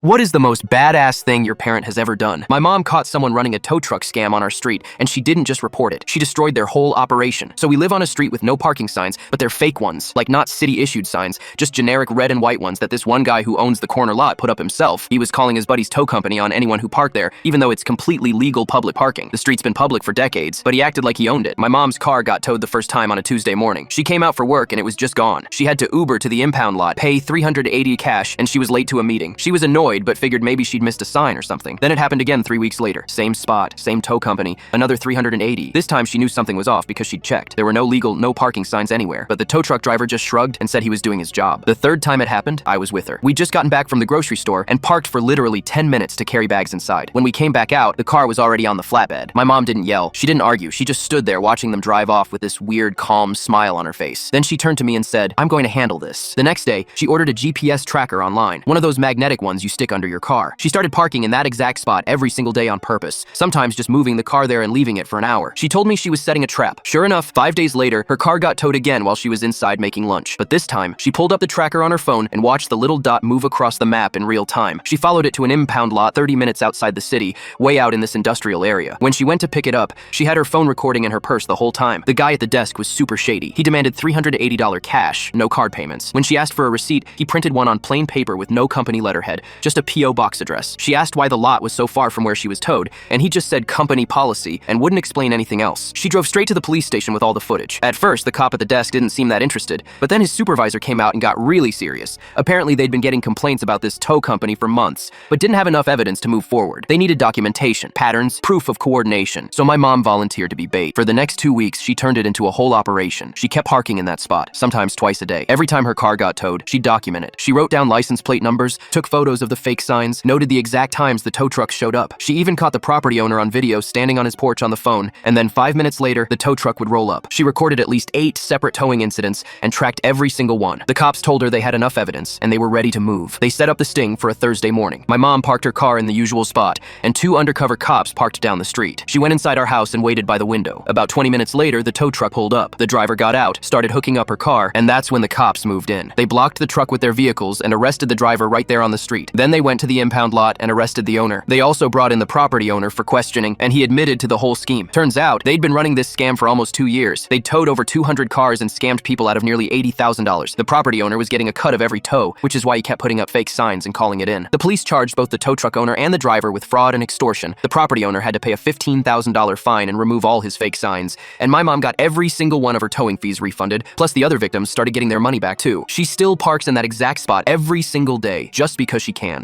What is the most badass thing your parent has ever done? My mom caught someone running a tow truck scam on our street, and she didn't just report it. She destroyed their whole operation. So we live on a street with no parking signs, but they're fake ones. Like not city-issued signs, just generic red and white ones that this one guy who owns the corner lot put up himself. He was calling his buddy's tow company on anyone who parked there, even though it's completely legal public parking. The street's been public for decades, but he acted like he owned it. My mom's car got towed the first time on a Tuesday morning. She came out for work and it was just gone. She had to Uber to the impound lot, pay $380 cash, and she was late to a meeting. She was annoyed, but figured maybe she'd missed a sign or something. Then it happened again 3 weeks later. Same spot, same tow company, another $380. This time she knew something was off because she'd checked. There were no legal, no parking signs anywhere, but the tow truck driver just shrugged and said he was doing his job. The third time it happened, I was with her. We'd just gotten back from the grocery store and parked for literally 10 minutes to carry bags inside. When we came back out, the car was already on the flatbed. My mom didn't yell. She didn't argue. She just stood there watching them drive off with this weird, calm smile on her face. Then she turned to me and said, "I'm going to handle this." The next day, she ordered a GPS tracker online, one of those magnetic ones you stick under your car. She started parking in that exact spot every single day on purpose, sometimes just moving the car there and leaving it for an hour. She told me she was setting a trap. Sure enough, 5 days later, her car got towed again while she was inside making lunch. But this time, she pulled up the tracker on her phone and watched the little dot move across the map in real time. She followed it to an impound lot 30 minutes outside the city, way out in this industrial area. When she went to pick it up, she had her phone recording in her purse the whole time. The guy at the desk was super shady. He demanded $380 cash, no card payments. When she asked for a receipt, he printed one on plain paper with no company letterhead, just a P.O. box address. She asked why the lot was so far from where she was towed, and he just said company policy and wouldn't explain anything else. She drove straight to the police station with all the footage. At first, the cop at the desk didn't seem that interested, but then his supervisor came out and got really serious. Apparently, they'd been getting complaints about this tow company for months, but didn't have enough evidence to move forward. They needed documentation, patterns, proof of coordination. So my mom volunteered to be bait. For the next 2 weeks, she turned it into a whole operation. She kept parking in that spot, sometimes twice a day. Every time her car got towed, she'd document it. She wrote down license plate numbers, took photos of the fake signs, noted the exact times the tow truck showed up. She even caught the property owner on video standing on his porch on the phone, and then 5 minutes later, the tow truck would roll up. She recorded at least 8 separate towing incidents and tracked every single one. The cops told her they had enough evidence, and they were ready to move. They set up the sting for a Thursday morning. My mom parked her car in the usual spot, and 2 undercover cops parked down the street. She went inside our house and waited by the window. About 20 minutes later, the tow truck pulled up. The driver got out, started hooking up her car, and that's when the cops moved in. They blocked the truck with their vehicles and arrested the driver right there on the street. Then they went to the impound lot and arrested the owner. They also brought in the property owner for questioning, and he admitted to the whole scheme. Turns out, they'd been running this scam for almost 2 years. They'd towed over 200 cars and scammed people out of nearly $80,000. The property owner was getting a cut of every tow, which is why he kept putting up fake signs and calling it in. The police charged both the tow truck owner and the driver with fraud and extortion. The property owner had to pay a $15,000 fine and remove all his fake signs. And my mom got every single one of her towing fees refunded, plus the other victims started getting their money back too. She still parks in that exact spot every single day, just because she can.